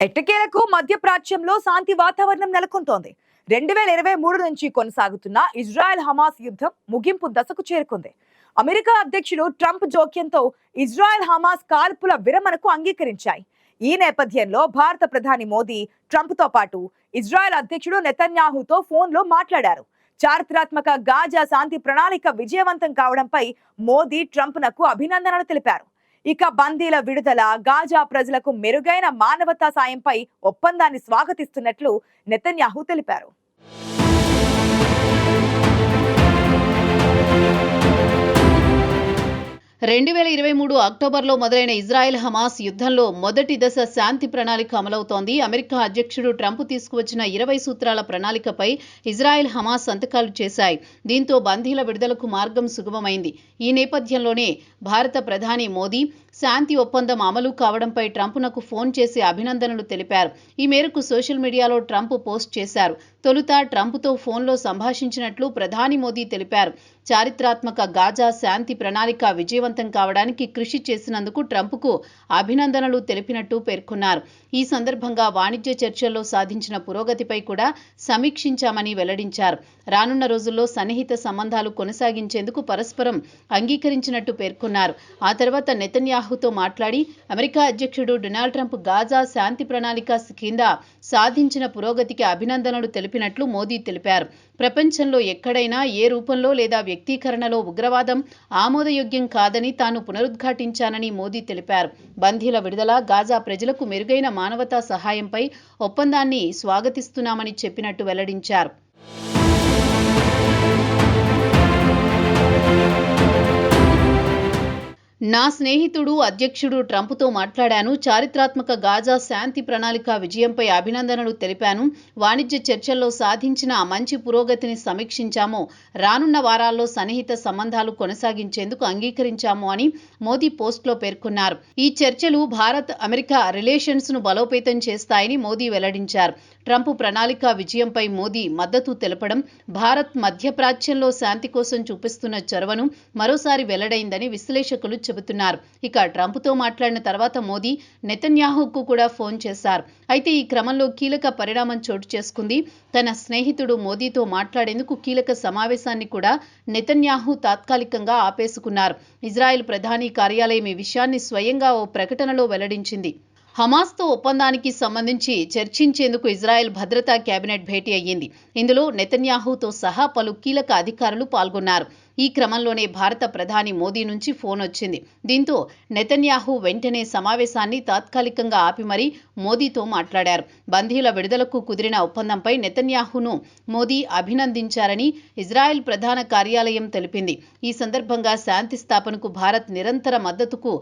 ఎట్టకేలకు మధ్యప్రాచ్యంలో శాంతి వాతావరణం నెలకొంటోంది. 2023 నుంచి కొనసాగుతున్న ఇజ్రాయెల్ హమాస్ యుద్ధం ముగింపు దశకు చేరుకుంది. అమెరికా అధ్యక్షుడు ట్రంప్ జోక్యంతో ఇజ్రాయెల్ హమాస్ కాల్పుల విరమణకు అంగీకరించాయి. ఈ నేపథ్యంలో భారత ప్రధాని మోదీ ట్రంప్తో పాటు ఇజ్రాయెల్ అధ్యక్షుడు నెతన్యాహుతో ఫోన్లో మాట్లాడారు. చారిత్రాత్మక గాజా శాంతి ప్రణాళిక విజయవంతం కావడంపై మోదీ ట్రంప్నకు అభినందనలు తెలిపారు. ఇక బందీల విడుదల, గాజా ప్రజలకు మెరుగైన మానవతా సాయంపై ఒప్పందాన్ని స్వాగతిస్తున్నట్లు నెతన్యాహు తెలిపారు. 2023 అక్టోబర్లో మొదలైన ఇజ్రాయెల్ హమాస్ యుద్ధంలో మొదటి దశ శాంతి ప్రణాళిక అమలవుతోంది. అమెరికా అధ్యక్షుడు ట్రంప్ తీసుకువచ్చిన 20 సూత్రాల ప్రణాళికపై ఇజ్రాయెల్ హమాస్ సంతకాలు చేశాయి. దీంతో బందీల విడుదలకు మార్గం సుగమమైంది. ఈ నేపథ్యంలోనే భారత ప్రధాని మోదీ శాంతి ఒప్పందం అమలు కావడంపై ట్రంప్నకు ఫోన్ చేసి అభినందనలు తెలిపారు. ఈ మేరకు సోషల్ మీడియాలో ట్రంప్ పోస్ట్ చేశారు. తొలుత ట్రంప్తో ఫోన్లో సంభాషించినట్లు ప్రధాని మోదీ తెలిపారు. చారిత్రాత్మక గాజా శాంతి ప్రణాళిక విజయవంతం కావడానికి కృషి చేసినందుకు ట్రంప్కు అభినందనలు తెలిపినట్టు పేర్కొన్నారు. ఈ సందర్భంగా వాణిజ్య చర్చల్లో సాధించిన పురోగతిపై కూడా సమీక్షించామని వెల్లడించారు. రానున్న రోజుల్లో సన్నిహిత సంబంధాలు కొనసాగించేందుకు పరస్పరం అంగీకరించినట్టు పేర్కొన్నారు. ఆ తర్వాత నెతన్యాహుతో మాట్లాడి అమెరికా అధ్యక్షుడు డొనాల్డ్ ట్రంప్ గాజా శాంతి ప్రణాళిక కింద సాధించిన పురోగతికి అభినందనలు తెలిపినట్లు మోదీ తెలిపారు. ప్రపంచంలో ఎక్కడైనా ఏ రూపంలో లేదా వ్యక్తీకరణలో ఉగ్రవాదం ఆమోదయోగ్యం కాదని తాను పునరుద్ఘాటించానని మోదీ తెలిపారు. బందీల విడుదల, గాజా ప్రజలకు మెరుగైన మానవతా సహాయంపై ఒప్పందాన్ని స్వాగతిస్తున్నామని చెప్పినట్టు వెల్లడించారు. నా స్నేహితుడు అధ్యక్షుడు ట్రంప్తో మాట్లాడాను. చారిత్రాత్మక గాజా శాంతి ప్రణాళిక విజయంపై అభినందనలు తెలిపాను. వాణిజ్య చర్చల్లో సాధించిన మంచి పురోగతిని సమీక్షించాము. రానున్న వారాల్లో సన్నిహిత సంబంధాలు కొనసాగించేందుకు అంగీకరించాము అని మోదీ పోస్ట్లో పేర్కొన్నారు. ఈ చర్చలు భారత్ అమెరికా రిలేషన్స్ను బలోపేతం చేస్తాయని మోదీ వెల్లడించారు. ట్రంప్ ప్రణాళిక విజయంపై మోదీ మద్దతు తెలపడం భారత్ మధ్యప్రాచ్యంలో శాంతి కోసం చూపిస్తున్న చొరవను మరోసారి వెల్లడైందని విశ్లేషకులు చెబుతున్నారు. ఇక ట్రంప్తో మాట్లాడిన తర్వాత మోదీ నెతన్యాహుకు కూడా ఫోన్ చేశారు. అయితే ఈ క్రమంలో కీలక పరిణామం చోటు చేసుకుంది. తన స్నేహితుడు మోదీతో మాట్లాడేందుకు కీలక సమావేశాన్ని కూడా నెతన్యాహు తాత్కాలికంగా ఆపేసుకున్నారు. ఇజ్రాయెల్ ప్రధాని కార్యాలయం ఈ విషయాన్ని స్వయంగా ఓ ప్రకటనలో వెల్లడించింది. హమాస్తో ఒప్పందానికి సంబంధించి చర్చించేందుకు ఇజ్రాయెల్ భద్రతా కేబినెట్ భేటీ అయ్యింది. ఇందులో నెతన్యాహుతో సహా పలు కీలక అధికారులు పాల్గొన్నారు. ఈ క్రమంలోనే భారత ప్రధాని మోదీ నుంచి ఫోన్ వచ్చింది. దీంతో నెతన్యాహు వెంటనే సమావేశాన్ని తాత్కాలికంగా ఆపి మరీ మోదీతో మాట్లాడారు. బందీల విడుదలకు కుదిరిన ఒప్పందంపై నెతన్యాహును మోదీ అభినందించారని ఇజ్రాయెల్ ప్రధాన కార్యాలయం తెలిపింది. ఈ సందర్భంగా శాంతి స్థాపనకు భారత్ నిరంతర మద్దతుకు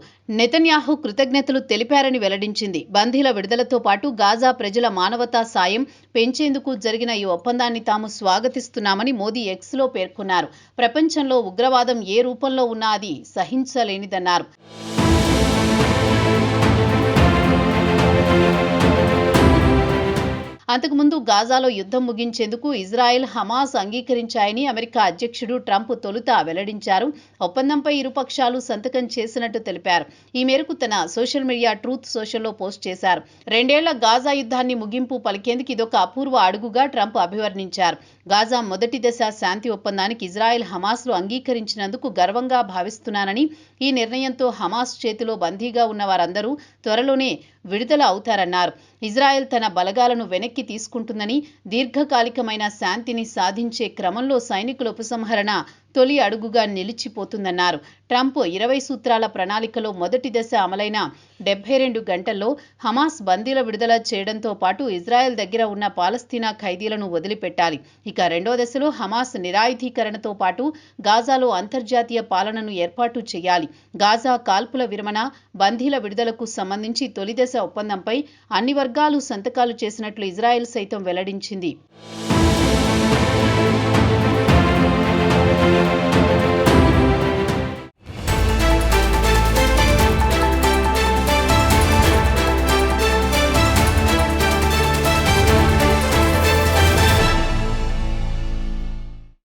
నెతన్యాహు కృతజ్ఞతలు తెలిపారని వెల్లడించింది. బందీల విడుదలతో పాటు గాజా ప్రజల మానవతా సాయం పెంచేందుకు జరిగిన ఈ ఒప్పందాన్ని తాము స్వాగతిస్తున్నామని మోదీ ఎక్స్లో పేర్కొన్నారు. ప్రపంచంలో ఉగ్రవాదం ఏ రూపంలో ఉన్నా అది సహించలేనిదన్నారు. అంతకుముందు గాజాలో యుద్ధం ముగించేందుకు ఇజ్రాయెల్, హమాస్ అంగీకరించాయని అమెరికా అధ్యక్షుడు ట్రంప్ తొలుత వెల్లడించారు. ఒప్పందంపై ఇరుపక్షాలు సంతకం చేసినట్టు తెలిపారు. ఈ మేరకు తన సోషల్ మీడియా ట్రూత్ సోషల్లో పోస్ట్ చేశారు. 2 ఏళ్ల గాజా యుద్ధాన్ని ముగింపు పలికేందుకు ఇదొక అపూర్వ అడుగుగా ట్రంప్ అభివర్ణించారు. గాజా మొదటి దశ శాంతి ఒప్పందానికి ఇజ్రాయెల్, హమాస్లు అంగీకరించినందుకు గర్వంగా భావిస్తున్నానని, ఈ నిర్ణయంతో హమాస్ చేతిలో బందీగా ఉన్న వారందరూ త్వరలోనే విడుదల అవుతారన్నారు. ఇజ్రాయెల్ తన బలగాలను వెనక్కి తీసుకుంటుందని, దీర్ఘకాలికమైన శాంతిని సాధించే క్రమంలో సైనికుల ఉపసంహరణ తొలి అడుగుగా నిలిచిపోతుందన్నారు. ట్రంప్ 20 సూత్రాల ప్రణాళికలో మొదటి దశ అమలైన 72 గంటల్లో హమాస్ బందీల విడుదల చేయడంతో పాటు ఇజ్రాయెల్ దగ్గర ఉన్న పాలస్తీనా ఖైదీలను వదిలిపెట్టాలి. ఇక రెండో దశలో హమాస్ నిరాయుధీకరణతో పాటు గాజాలో అంతర్జాతీయ పాలనను ఏర్పాటు చేయాలి. గాజా కాల్పుల విరమణ, బందీల విడుదలకు సంబంధించి తొలి దశ ఒప్పందంపై అన్ని వర్గాలు సంతకాలు చేసినట్లు ఇజ్రాయెల్ సైతం వెల్లడించింది.